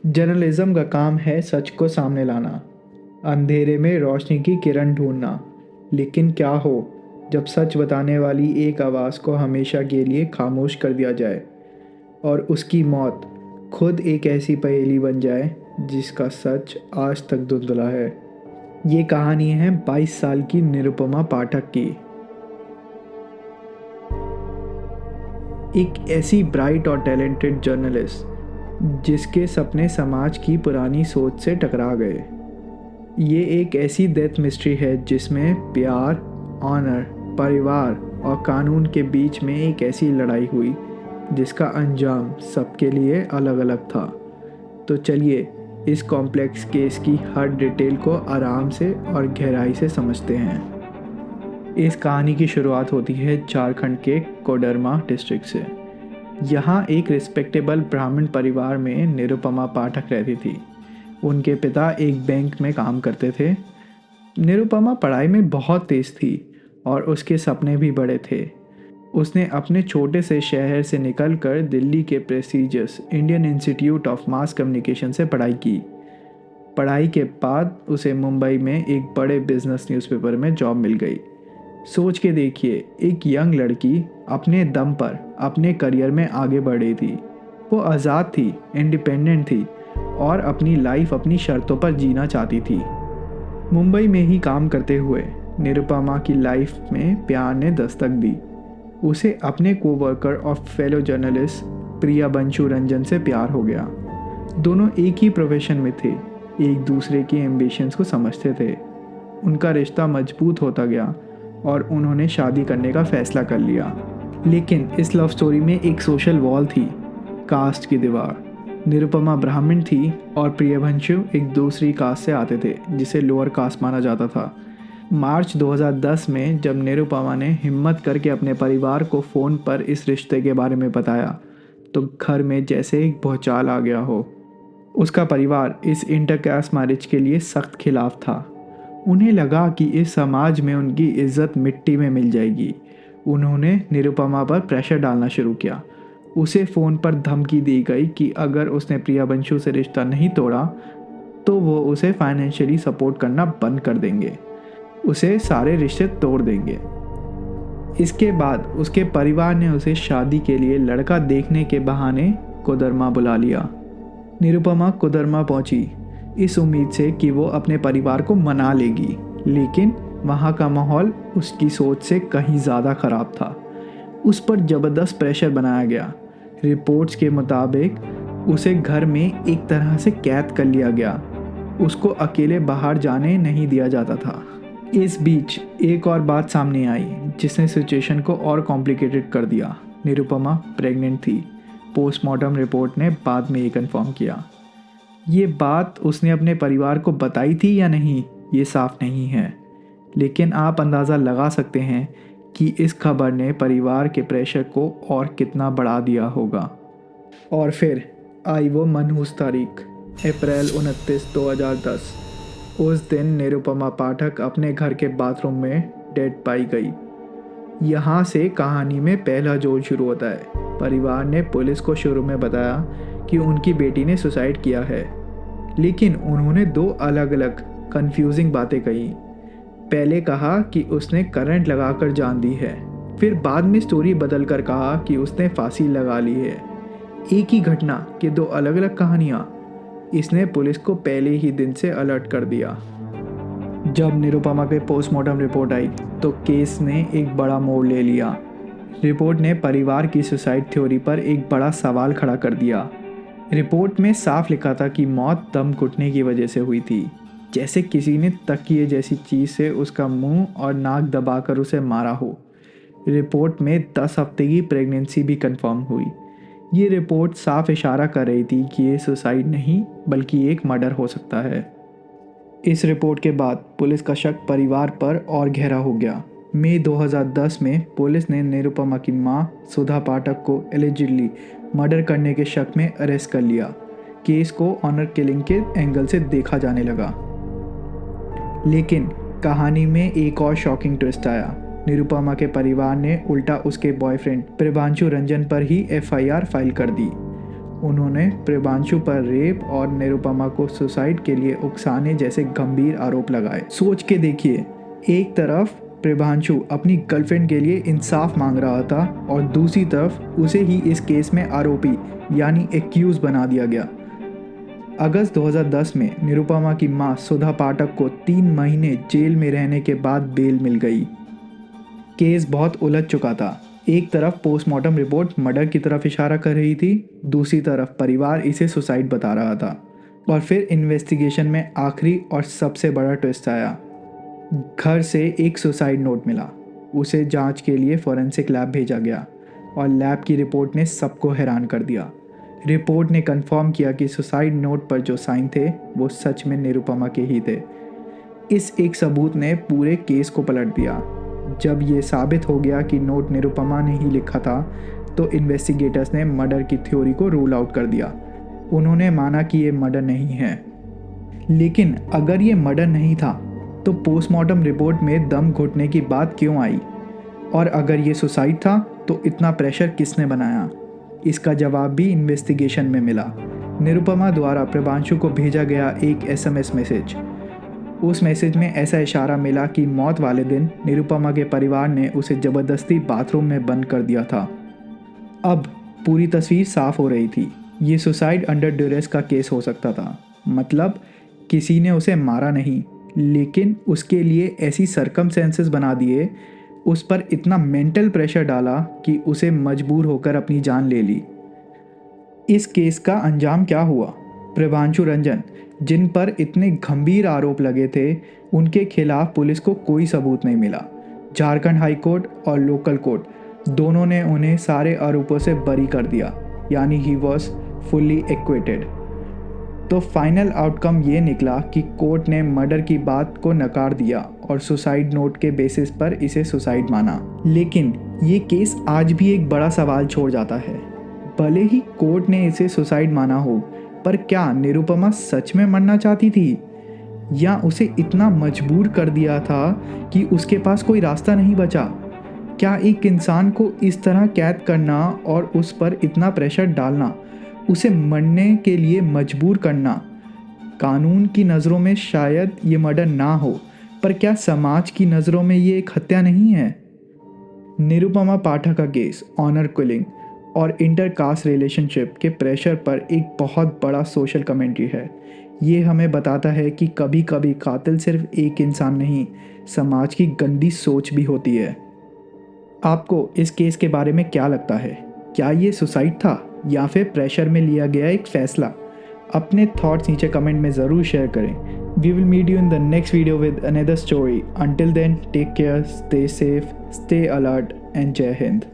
Journalism का काम है सच को सामने लाना, अंधेरे में रोशनी की किरण ढूंढना। लेकिन क्या हो जब सच बताने वाली एक आवाज़ को हमेशा के लिए खामोश कर दिया जाए और उसकी मौत खुद एक ऐसी पहेली बन जाए जिसका सच आज तक धुंधला है। ये कहानी है 22 साल की निरुपमा पाठक की। एक ऐसी ब्राइट और टैलेंटेड जर्नलिस्ट जिसके सपने समाज की पुरानी सोच से टकरा गए। ये एक ऐसी डेथ मिस्ट्री है जिसमें प्यार, ऑनर, परिवार और कानून के बीच में एक ऐसी लड़ाई हुई जिसका अंजाम सबके लिए अलग अलग था। तो चलिए इस कॉम्प्लेक्स केस की हर डिटेल को आराम से और गहराई से समझते हैं। इस कहानी की शुरुआत होती है झारखंड के कोडरमा डिस्ट्रिक्ट से। यहाँ एक रिस्पेक्टेबल ब्राह्मण परिवार में निरुपमा पाठक रहती थी। उनके पिता एक बैंक में काम करते थे। निरुपमा पढ़ाई में बहुत तेज़ थी और उसके सपने भी बड़े थे। उसने अपने छोटे से शहर से निकलकर दिल्ली के prestigious Indian institute of mass communication से पढ़ाई की। पढ़ाई के बाद उसे मुंबई में एक बड़े बिजनेस न्यूज़पेपर में जॉब मिल गई। सोच के देखिए, एक यंग लड़की अपने दम पर अपने करियर में आगे बढ़ रही थी। वो आज़ाद थी, इंडिपेंडेंट थी और अपनी लाइफ अपनी शर्तों पर जीना चाहती थी। मुंबई में ही काम करते हुए निरुपमा की लाइफ में प्यार ने दस्तक दी। उसे अपने कोवर्कर और फेलो जर्नलिस्ट प्रियंशु रंजन से प्यार हो गया। दोनों एक ही प्रोफेशन में थे, एक दूसरे की एम्बिशंस को समझते थे। उनका रिश्ता मजबूत होता गया और उन्होंने शादी करने का फैसला कर लिया। लेकिन इस लव स्टोरी में एक सोशल वॉल थी, कास्ट की दीवार। निरुपमा ब्राह्मण थी और प्रियंशु एक दूसरी कास्ट से आते थे जिसे लोअर कास्ट माना जाता था। मार्च 2010 में जब निरुपमा ने हिम्मत करके अपने परिवार को फ़ोन पर इस रिश्ते के बारे में बताया तो घर में जैसे एक भूचाल आ गया हो। उसका परिवार इस इंटरकास्ट मैरिज के लिए सख्त खिलाफ था। उन्हें लगा कि इस समाज में उनकी इज्जत मिट्टी में मिल जाएगी। उन्होंने निरुपमा पर प्रेशर डालना शुरू किया। उसे फ़ोन पर धमकी दी गई कि अगर उसने प्रियंशु से रिश्ता नहीं तोड़ा तो वो उसे फाइनेंशियली सपोर्ट करना बंद कर देंगे, उसे सारे रिश्ते तोड़ देंगे। इसके बाद उसके परिवार ने उसे शादी के लिए लड़का देखने के बहाने कोडरमा बुला लिया। निरुपमा कोडरमा पहुंची इस उम्मीद से कि वो अपने परिवार को मना लेगी, लेकिन वहाँ का माहौल उसकी सोच से कहीं ज़्यादा ख़राब था। उस पर ज़बरदस्त प्रेशर बनाया गया। रिपोर्ट्स के मुताबिक उसे घर में एक तरह से कैद कर लिया गया। उसको अकेले बाहर जाने नहीं दिया जाता था। इस बीच एक और बात सामने आई जिसने सिचुएशन को और कॉम्प्लिकेटेड कर दिया। निरुपमा प्रेग्नेंट थी। पोस्टमार्टम रिपोर्ट ने बाद में ये कंफर्म किया। ये बात उसने अपने परिवार को बताई थी या नहीं, ये साफ नहीं है, लेकिन आप अंदाज़ा लगा सकते हैं कि इस खबर ने परिवार के प्रेशर को और कितना बढ़ा दिया होगा। और फिर आई वो मनहूस तारीख, अप्रैल 29, 2010। उस दिन निरुपमा पाठक अपने घर के बाथरूम में डेड पाई गई। यहाँ से कहानी में पहला जोड़ शुरू होता है। परिवार ने पुलिस को शुरू में बताया कि उनकी बेटी ने सुसाइड किया है, लेकिन उन्होंने दो अलग अलग कंफ्यूजिंग बातें कही। पहले कहा कि उसने करंट लगाकर जान दी है, फिर बाद में स्टोरी बदलकर कहा कि उसने फांसी लगा ली है। एक ही घटना की दो अलग अलग कहानियाँ। इसने पुलिस को पहले ही दिन से अलर्ट कर दिया। जब निरुपमा के पोस्टमार्टम रिपोर्ट आई तो केस ने एक बड़ा मोड़ ले लिया। रिपोर्ट ने परिवार की सुसाइड थ्योरी पर एक बड़ा सवाल खड़ा कर दिया। रिपोर्ट में साफ लिखा था कि मौत दम घुटने की वजह से हुई थी, जैसे किसी ने तकिए जैसी चीज़ से उसका मुंह और नाक दबाकर उसे मारा हो। रिपोर्ट में 10 हफ्ते की प्रेगनेंसी भी कंफर्म हुई। ये रिपोर्ट साफ इशारा कर रही थी कि ये सुसाइड नहीं बल्कि एक मर्डर हो सकता है। इस रिपोर्ट के बाद पुलिस का शक परिवार पर और गहरा हो गया। मई 2010 में पुलिस ने निरुपमा की मां सुधा पाठक को एलिजिडली मर्डर करने के शक में अरेस्ट कर लिया। केस को ऑनर किलिंग के एंगल से देखा जाने लगा। लेकिन कहानी में एक और शॉकिंग ट्विस्ट आया। निरुपमा के परिवार ने उल्टा उसके बॉयफ्रेंड प्रियंशु रंजन पर ही एफआईआर फाइल कर दी। उन्होंने प्रिभांशु पर रेप और निरुपमा को सुसाइड के लिए उकसाने जैसे गंभीर आरोप लगाए। सोच के देखिए, एक तरफ प्रिभांशु अपनी गर्लफ्रेंड के लिए इंसाफ मांग रहा था और दूसरी तरफ उसे ही इस केस में आरोपी यानी एक्यूज बना दिया गया। अगस्त 2010 में निरुपमा की मां सुधा पाठक को 3 महीने जेल में रहने के बाद बेल मिल गई। केस बहुत उलझ चुका था। एक तरफ पोस्टमार्टम रिपोर्ट मर्डर की तरफ इशारा कर रही थी, दूसरी तरफ परिवार इसे सुसाइड बता रहा था। और फिर इन्वेस्टिगेशन में आखिरी और सबसे बड़ा ट्विस्ट आया। घर से एक सुसाइड नोट मिला। उसे जांच के लिए फॉरेंसिक लैब भेजा गया और लैब की रिपोर्ट ने सबको हैरान कर दिया। रिपोर्ट ने कंफर्म किया कि सुसाइड नोट पर जो साइन थे वो सच में निरुपमा के ही थे। इस एक सबूत ने पूरे केस को पलट दिया। जब ये साबित हो गया कि नोट निरुपमा ने ही लिखा था तो इन्वेस्टिगेटर्स ने मर्डर की थ्योरी को रूल आउट कर दिया। उन्होंने माना कि ये मर्डर नहीं है। लेकिन अगर ये मर्डर नहीं था तो पोस्टमार्टम रिपोर्ट में दम घुटने की बात क्यों आई? और अगर ये सुसाइड था तो इतना प्रेशर किसने बनाया? इसका जवाब भी इन्वेस्टिगेशन में मिला। निरुपमा द्वारा प्रिभांशु को भेजा गया एक SMS मैसेज। उस मैसेज में ऐसा इशारा मिला कि मौत वाले दिन निरुपमा के परिवार ने उसे ज़बरदस्ती बाथरूम में बंद कर दिया था। अब पूरी तस्वीर साफ हो रही थी। ये सुसाइड अंडर ड्यूरेस का केस हो सकता था। मतलब किसी ने उसे मारा नहीं, लेकिन उसके लिए ऐसी सर्कमस्टेंसेस बना दिए, उस पर इतना मेंटल प्रेशर डाला कि उसे मजबूर होकर अपनी जान ले ली। इस केस का अंजाम क्या हुआ? प्रिभांशु रंजन, जिन पर इतने गंभीर आरोप लगे थे, उनके खिलाफ पुलिस को कोई सबूत नहीं मिला। झारखंड हाई कोर्ट और लोकल कोर्ट दोनों ने उन्हें सारे आरोपों से बरी कर दिया, यानी ही वॉज फुल्ली एक्विटेड। तो फाइनल आउटकम ये निकला कि कोर्ट ने मर्डर की बात को नकार दिया और सुसाइड नोट के बेसिस पर इसे सुसाइड माना। लेकिन ये केस आज भी एक बड़ा सवाल छोड़ जाता है। भले ही कोर्ट ने इसे सुसाइड माना हो, पर क्या निरुपमा सच में मरना चाहती थी या उसे इतना मजबूर कर दिया था कि उसके पास कोई रास्ता नहीं बचा? क्या एक इंसान को इस तरह कैद करना और उस पर इतना प्रेशर डालना, उसे मरने के लिए मजबूर करना, कानून की नज़रों में शायद ये मर्डर ना हो, पर क्या समाज की नज़रों में ये एक हत्या नहीं है? निरुपमा पाठक का केस ऑनर किलिंग और इंटरकास्ट रिलेशनशिप के प्रेशर पर एक बहुत बड़ा सोशल कमेंट्री है। ये हमें बताता है कि कभी कभी कातिल सिर्फ एक इंसान नहीं, समाज की गंदी सोच भी होती है। आपको इस केस के बारे में क्या लगता है? क्या ये सुसाइड था या फिर प्रेशर में लिया गया एक फैसला? अपने थॉट्स नीचे कमेंट में ज़रूर शेयर करें। We will meet you in the next video with another story. Until then, take care, stay safe, stay alert and Jai Hind.